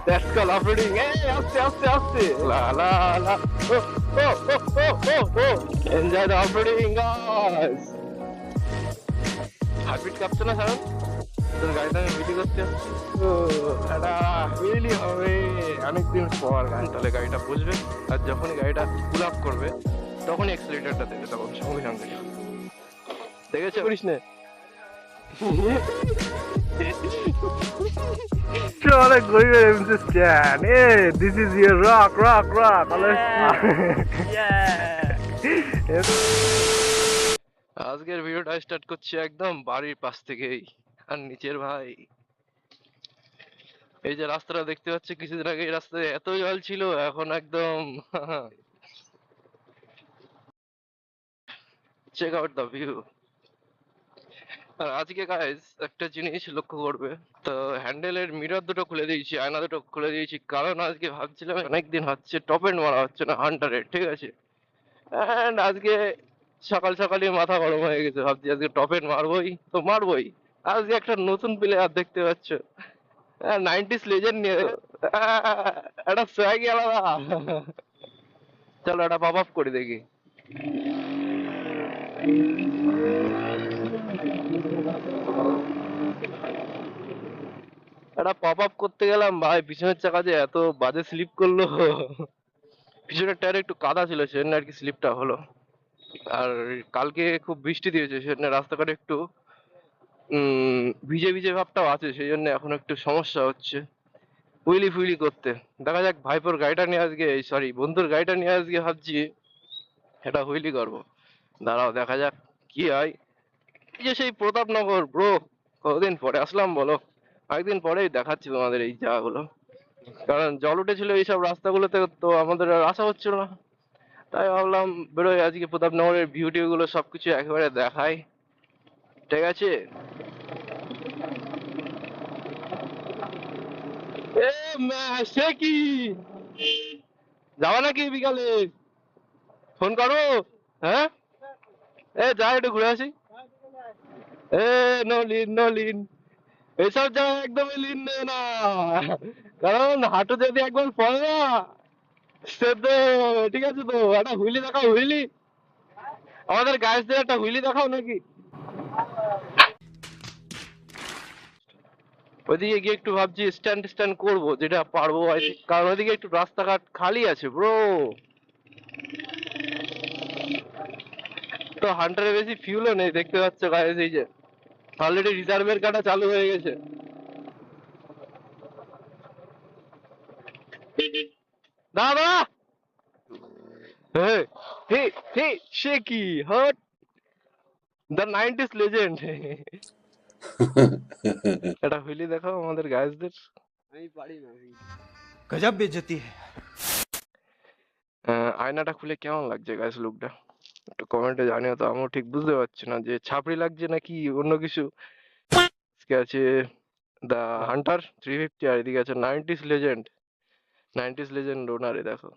That's called off-roading. Hey, আস্তে আস্তে আস্তে লা লা লা ও ও ও ও ও ও enjoy the off-roading guys. Heartbeat কাঁপছে না সারা? তোর গাড়িটা আমি হুইলি করতে যাচ্ছি। ও এটা হুইলি হবে অনেকদিন পর গান। তাহলে গাড়িটা বুঝবে আর যখনই গাড়িটা পুল আপ করবে তখনই অ্যাক্সিলারেটরটা দেবে, তখন সঙ্গে সঙ্গে দেখেছো করিস না। অনেক গরিবের MC stand. A this is your rock rock rock. আজকের ভিডিওটা স্টার্ট করছি একদম বাড়ির পাশ থেকেই। আর নিচের ভাই এই যে রাস্তাটা দেখতে পাচ্ছি, কিছুদিন আগে এই রাস্তায় এত জল ছিল, এখন একদম চেক আউট দ্য ভিউ। আর আজকে গাইস একটা জিনিস লক্ষ্য করবে, তো হ্যান্ডেলের মিরর দুটো খুলে দিয়েছি, আয়না দুটো খুলে দিয়েছি, কারণ আজকে ভাবছিলাম অনেকদিন হচ্ছে টপ এন্ড মারা হচ্ছে না হান্টারের, ঠিক আছে। এন্ড আজকে সকাল সকালই মাথা গরম হয়ে গেছে, ভাবছি আজকে টপ এন্ড মারবোই তো মারবোই। আজকে একটা নতুন প্লেয়ার দেখতে পাচ্ছ, 90s লেজেন্ড নিয়ে একটা সোয়াগই আলাদা। চলো একটা পপ আপ করে দেখি। একটা পপ আপ করতে গেলাম ভাই, পিছনের চাকা যে এত বাজে স্লিপ করলো। পিছনের টায়ারে একটু কাদা ছিল, সেজন্য আর কি স্লিপটা হলো। আর কালকে খুব বৃষ্টি দিয়েছে, সেজন্য রাস্তাঘাটে একটু ভিজে ভিজে ভাবটাও আছে, সেই জন্য এখন একটু সমস্যা হচ্ছে হুইলি ফুইলি করতে। দেখা যাক, ভাইপোর গাড়িটা নিয়ে আজকে, সরি বন্ধুর গাড়িটা নিয়ে আজকে ভাবছি এটা হুইলি করবো। দাঁড়াও দেখা যাক কি হয়। এই যে সেই প্রতাপনগর ব্রো, কতদিন পরে আসলাম বলো। কয়েকদিন পরেই দেখাচ্ছি তোমাদের এই জায়গাগুলো, কারণ জল উঠেছিল এইসব রাস্তাগুলোতে, তো আমাদের আর আসা হচ্ছিল না। তাই ভাবলাম বেরোয় আজকে প্রতাপনগরের ভিউ টিউ গুলো সবকিছু একেবারে দেখাই, ঠিক আছে। এ সে কি যাওয়া নাকি বিকালে? ফোন করো। হ্যাঁ, এ যাই একটু ঘুরে আসি। এ নলিন নলিন, এসব জায়গায় একদমই লিন নেই না, কারণ হাঁটু যদি একবার পড়ে না সে তো ঠিক আছে। তো একটা হুইলি দেখাও, হুইলি আমাদের গায়েসদের একটা হুইলি দেখাও নাকি। ওইদিকে গিয়ে একটু ভাবছি স্ট্যান্ড স্ট্যান্ড করবো, যেটা পারবো I think, কারণ ওইদিকে একটু রাস্তাঘাট খালি আছে ব্রো। তো হান্টারে বেশি ফিউলও নেই, দেখতে পাচ্ছ গাইস, এই যে অলরেডি রিজার্ভের কাটা চালু হয়ে গেছে। দাদা হে হে হে, সে কি হট দ্য 90s লেজেন্ড। এটা হুইলি দেখাও আমাদের গাইসদের। আমি পারি না। गजब बेइज्जती है। আয়নাটা খুলে কেমন লাগছে গাইস লুকটা, একটু কমেন্টে জানিও তো, আমিও ঠিক বুঝতে পারছি না যে ছাপড়ি লাগছে নাকি অন্য কিছু। আজকে আছে দ্য হান্টার 350, আর এদিকে আছে 90s লেজেন্ড ওনারে দেখো।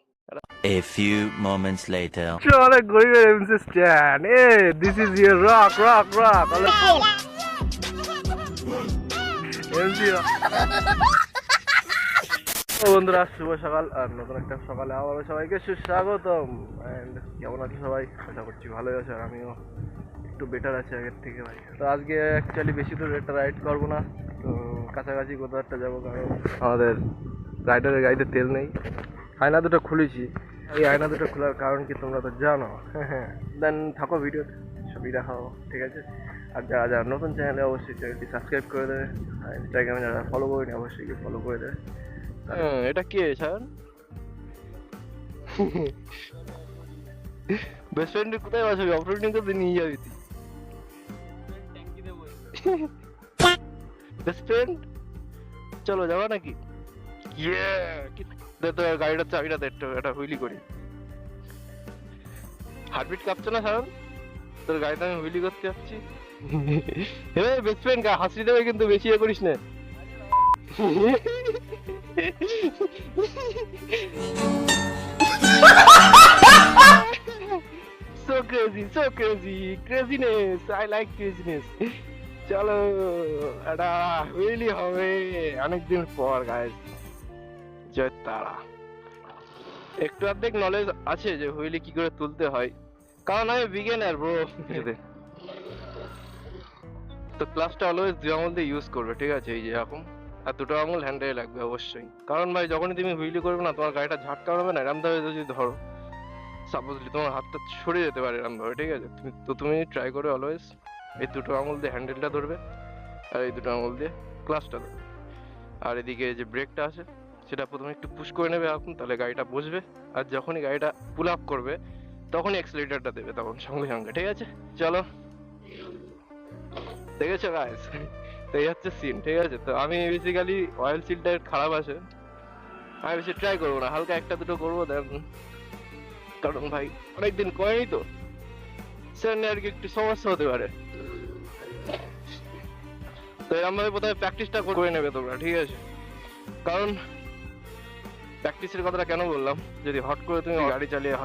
A few moments later. অনেক গরিবের MC stand. A this is your rock rock rock MC. বন্ধুরা শুভ সকাল, আর নতুন একটা সকালে আবারও সবাইকে সুস্বাগতম। এন্ড কেমন আছো সবাই? আশা করছি ভালোই আছো, আর আমিও একটু বেটার আছি আগের থেকে ভাই। তো আজকে অ্যাকচুয়ালি বেশি দূর একটা রাইড করবো না, তো কাছাকাছি কোথাও একটা যাবো, কারণ আমাদের রাইডারের গাড়িতে তেল নেই। আয়না দুটো খুলেছি, এই আয়না দুটো খোলার কারণ কি তোমরা তো জানো। হ্যাঁ, দেন থাকো ভিডিওতে, ছবি দেখাও, ঠিক আছে। আর যারা যারা নতুন চ্যানেলে অবশ্যই চ্যানেলটি সাবস্ক্রাইব করে দেবে, আর ইনস্টাগ্রামে যারা ফলো করেনি অবশ্যই গিয়ে ফলো করে দেবে। এটা কে স্যার? বেস্ট ফ্রেন্ড কোথায় বসাবি? অফরোডিং করতে নিয়ে যাবি তুই? বেস্ট ফ্রেন্ড চলো যাবা নাকি? ইয়ে দে তো গাড়িটার চাবিটা দে, একটা হুইলি করি। হার্টবিট কাঁপছে না সারন? তোর গাড়িতে আমি হুইলি করতে যাচ্ছি। হে বেস্ট ফ্রেন্ড হাসি দেবে কিন্তু, বেশি ইয়ে করিস না। So crazy, so crazy, craziness. I like craziness. চলো এটা হুইলি হবে অনেকদিন পর গাইস। জয় তারা। একটু অর্ধেক নলেজ আছে যে হুইলি কি করে তুলতে হয়, কারণ আমি বিগিনার ব্রো। তো ক্লাসটা অলওয়েজ দুই আঙুল দিয়ে ইউজ করবে, ঠিক আছে? এই যে এরকম, আর দুটো আঙুল হ্যান্ডেলে লাগবে অবশ্যই। কারণ ভাই যখনই তুমি হুইলি করবে না, তোমার গাড়িটা ঝাটকা হবে না, এরকম ভাবে যদি ধরো সাপোজলি তোমার হাতটা সরে যেতে পারে এরকম ভাবে, ঠিক আছে? তুমি ট্রাই করে অলওয়েজ এই দুটো আঙুল দিয়ে হ্যান্ডেলটা ধরবে, আর এই দুটো আঙুল দিয়ে ক্লাসটা ধরবে। আর এদিকে যে ব্রেকটা আছে সেটা প্রথমে একটু পুশ করে নেবে এখন, তাহলে গাড়িটা বসবে। আর যখনই গাড়িটা পুল আপ করবে তখনই অ্যাক্সিলারেটরটা দেবে, তখন সঙ্গে সঙ্গে, ঠিক আছে? চলো, দেখেছো গাইস? তো এই হচ্ছে সিন, ঠিক আছে? তো আমি বেসিক্যালি অয়েল সিলটা খারাপ আছে, আমি বেশি ট্রাই করবো না, হালকা একটা দুটো করবো দেন, কারণ ভাই অনেকদিন করেনি তো, সেখানে আর কি একটু সমস্যা হতে পারে। তো এরকম ভাবে প্রথমে প্র্যাকটিসটা করে নেবে তোমরা, ঠিক আছে? কারণ প্র্যাকটিসের কথাটা কেন বললাম, যদি হট করে তুমি গাড়ি চালিয়ে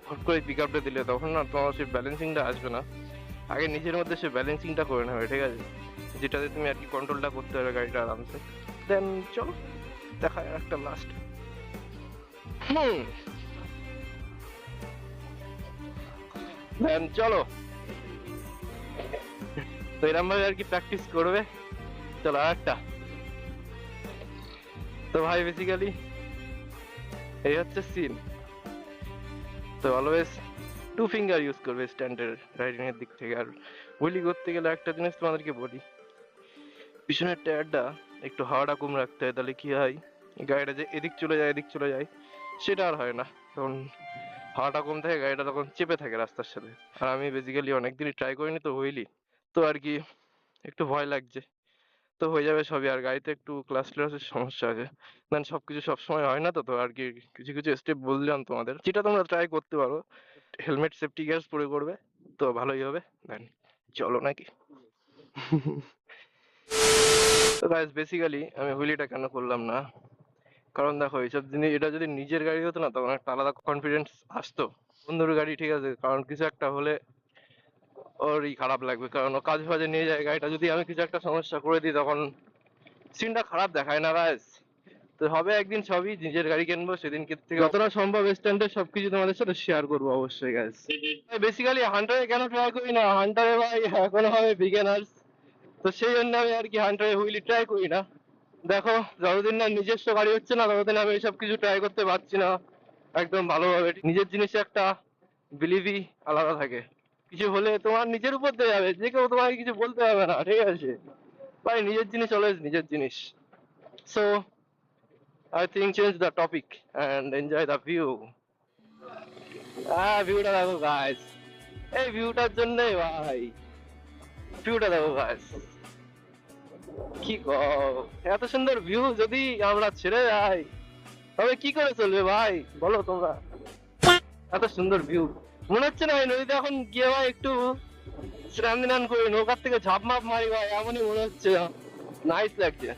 হট করে পিক আপটা দিলে, তখন না তোমার সেই ব্যালেন্সিংটা আসবে না। আগে নিজের মধ্যে সে ব্যালেন্সিংটা করে নেবে, ঠিক আছে? যেটাতে তুমি আর কি কন্ট্রোলটা করতে পারবে গাড়িটা আরামসে। দেন চলো দেখা যায় একটা লাস্ট। দেন চলো, তো এরকম ভাবে আর কি প্র্যাকটিস করবে। চলো আর একটা। তো ভাই বেসিক্যালি এই হচ্ছে সিন। তো অলওয়েজ টু ফিঙ্গার ইউজ করবে স্ট্যান্ডার্ড রাইডিং এর দিক থেকে। আর হুইলি করতে গেলে একটা জিনিস তোমাদেরকে বলি, পিছনের টায়ারটা একটু হাওয়াটা কম রাখতে হয়, তাহলে কি হয়, গাড়িটা যে এদিক চলে যায় এদিক চলে যায় সেটা আর হয় না, তখন হাওয়াটা কম থাকে, গাড়িটা তখন চেপে থাকে রাস্তার সাথে। আর আমি বেসিক্যালি অনেকদিনই ট্রাই করিনি তো হুইলি, তো আর কি একটু ভয় লাগছে। তো হয়ে যাবে সবই। আর গাড়িতে একটু ক্লাস ক্লাসের সমস্যা আছে, দেন সবকিছু সবসময় হয় না, তো তো আর কি কিছু কিছু স্টেপ বললাম তোমাদের, যেটা তোমরা ট্রাই করতে পারো। হেলমেট সেফটি গিয়ার্স পরে করবে তো ভালোই হবে। দেন চলো নাকি। তো গাইস বেসিক্যালি আমি হুইলিটা কেন করলাম না, কারণ দেখো এইসব জিনিস, এটা যদি নিজের গাড়ি হতো না তখন একটা আলাদা কনফিডেন্স আসতো। বন্ধুর গাড়ি ঠিক আছে, কারণ কিছু একটা হলে ওরই খারাপ লাগবে, কারণ ও কাজ ফাজে নিয়ে যায় গাড়িটা, যদি আমি কিছু একটা সমস্যা করে দিই তখন সিনটা খারাপ দেখায় না গাইস। তো হবে একদিন সবই, নিজের গাড়ি কিনবো সেদিন থেকে যতটা সম্ভব স্ট্যান্ডার্ড সবকিছু তোমাদের সাথে শেয়ার করবো অবশ্যই গাইস। বেসিক্যালি হান্টারে কেন ট্রাই করি না, হান্টারে ভাই এখনো হবে বিগিনার্স, তো সেই জন্য আমি আর কি হান্টারে হুইলি ট্রাই করি না। দেখো যতদিন না নিজস্ব গাড়ি হচ্ছে না ততদিন আমি এইসব কিছু ট্রাই করতে পারছি না একদম ভালোভাবে। নিজের জিনিসে একটা বিলিভই আলাদা থাকে, কিছু হলে তোমার নিজের উপর দিয়ে যাবে, যে কেউ তোমাকে কিছু বলতে পারবে না, ঠিক আছে ভাই? নিজের জিনিস অলওয়েজ নিজের জিনিস। So I think change the topic and enjoy the view. ভিউটা দেখো গাইস, এই ভিউটার জন্যই ভাই, ভিউটা দেখো গাইস, কি গো, এত সুন্দর ভিউ যদি আমরা ছেড়ে যাই তবে কি করে চলবে ভাই, বলো তোমরা? এত সুন্দর ভিউ, মনে হচ্ছে না এই নদীতে এখন গিয়ে ভাই একটু স্নান ধান করে নৌকার থেকে ঝাঁপ মাপ মারি ভাই, এমনই মনে হচ্ছে, নাইস লাগছে।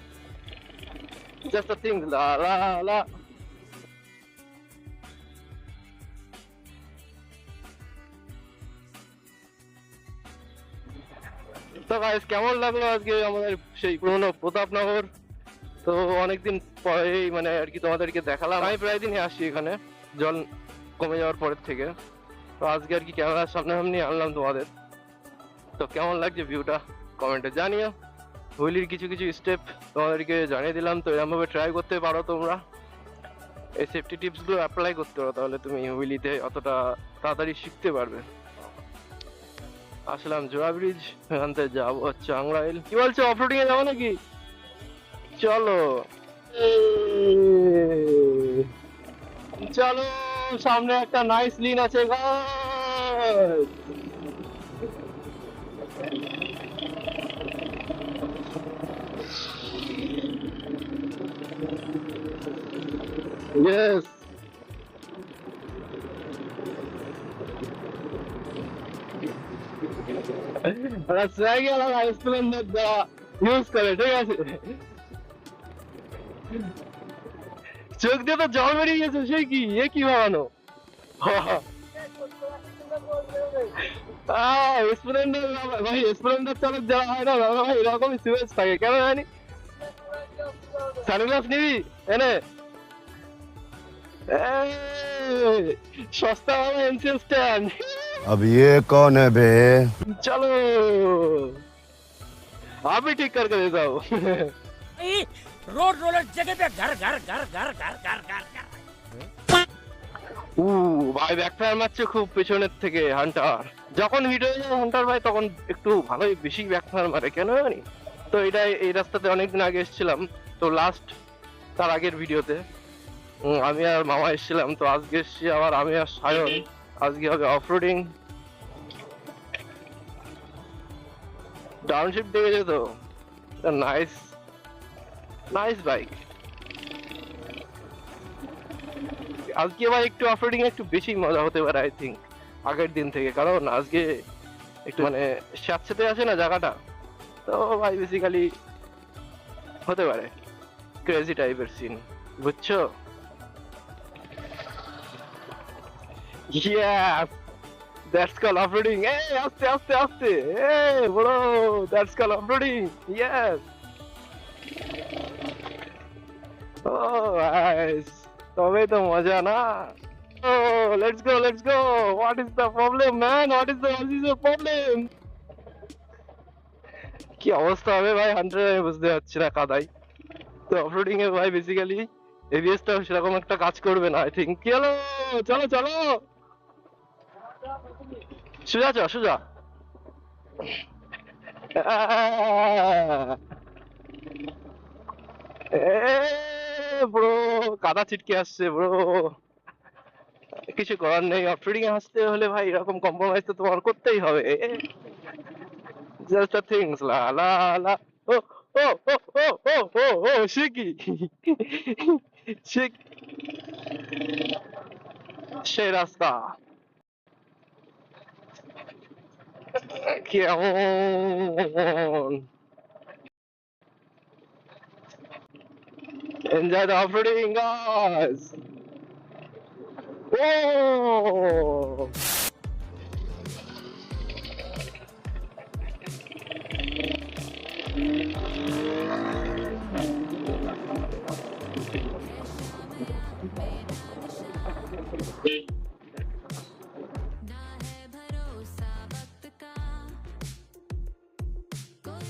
জাস্ট আ থিং, লা লা লা। তো গাইস কেমন লাগলো আজকে আমাদের সেই পুরোনো প্রতাপনগর? তো অনেকদিন পরেই মানে আর কি তোমাদেরকে দেখালাম। আমি প্রায় দিনই আসি এখানে জল কমে যাওয়ার পরের থেকে, তো আজকে আর কি ক্যামেরার সামনাসামনি আনলাম তোমাদের। তো কেমন লাগছে ভিউটা কমেন্টে জানিও। হুইলির কিছু কিছু স্টেপ তোমাদেরকে জানিয়ে দিলাম, তো এরকম ভাবে ট্রাই করতে পারো তোমরা, এই সেফটি টিপস গুলো অ্যাপ্লাই করতে পারো, তাহলে তুমি হুইলিতে অতটা তাড়াতাড়ি শিখতে পারবে। আসলাম জোড়া ব্রিজ, এখান থেকে যাবো হচ্ছে আংরাইল। কি বলছো, অফরোডিং এ যাবো নাকি? চলো চলো, সামনে একটা নাইস লিন আছে গাইস। Yes. রাস্তায় গেলাম স্প্লেন্ডার দা ইউজ করে, ঠিক আছে? চোখ দিয়ে তো জল বেরিয়ে গেছে, সে কি, এ কি বানানো? স্প্লেন্ডার ভাই, স্প্লেন্ডার চালক যারা হয় না ভাই এরকমই সিরিয়াস থাকে, কেন জানি। সানগ্লাস নিবি এনে? সস্তা এনসিএল স্ট্যান্ড, अब ये कौन है बे? चलो आप भी ठीक करके दे दो। रोड रोलर जगह पे घर घर घर घर घर घर घर घर ভাই ব্যাকফায়ার মারছে খুব পেছনের থেকে হান্টার। যখন হিট হয়ে যায় হান্টার ভাই তখন একটু ভালোই বেশি ব্যাকফায়ার মারে, কেন জানি। তো এটা এই রাস্তাতে অনেকদিন আগে এসেছিলাম, তো লাস্ট তার আগের ভিডিওতে আমি আর মামা এসেছিলাম, তো আজকে এসছি আবার আমি আর সায়ন। আজকে হবে অফরোডিং, ডাউনশিপ দেখেছে তো, নাইস নাইস বাইক। আজকে ভাই একটু অফরোডিং একটু বেশি মজা হতে পারে আই থিঙ্ক আগের দিন থেকে, কারণ আজকে একটু মানে স্যাঁতস্যাঁতে আছে না জায়গাটা, তো ভাই বেসিক্যালি হতে পারে ক্রেজি টাইপের সিন, বুঝছো? Yes, that's called off-roading. Hey, আস্তে আস্তে আস্তে, hey bro, that's called off-roading. Yes. Oh, nice. তবে তো মজা না? Oh, let's go, let's go. What is the problem, man? What is the problem? কি অবস্থা হবে ভাই হান্টার, আমি বুঝতে পারছি না কাদাই। তো অফরোডিং এ ভাই বেসিক্যালি এবিএসটা সেরকম একটা কাজ করবে না আই থিঙ্ক। কি হলো, চলো চলো সোজা চ সোজা। ব্রো কাদা ছিটকে আসছে ব্রো, কিছু করার নেই। অফরোডিং এ আসতে হলে ভাই এরকম কম্প্রোমাইজ তো তোমার করতেই হবে। জাস্ট আ থিংস লা লা লা। ও ও ও ও ও ও ও শিকি শিক, সেই রাস্তা কেমন? Enjoy the off-roading, guys. Oh!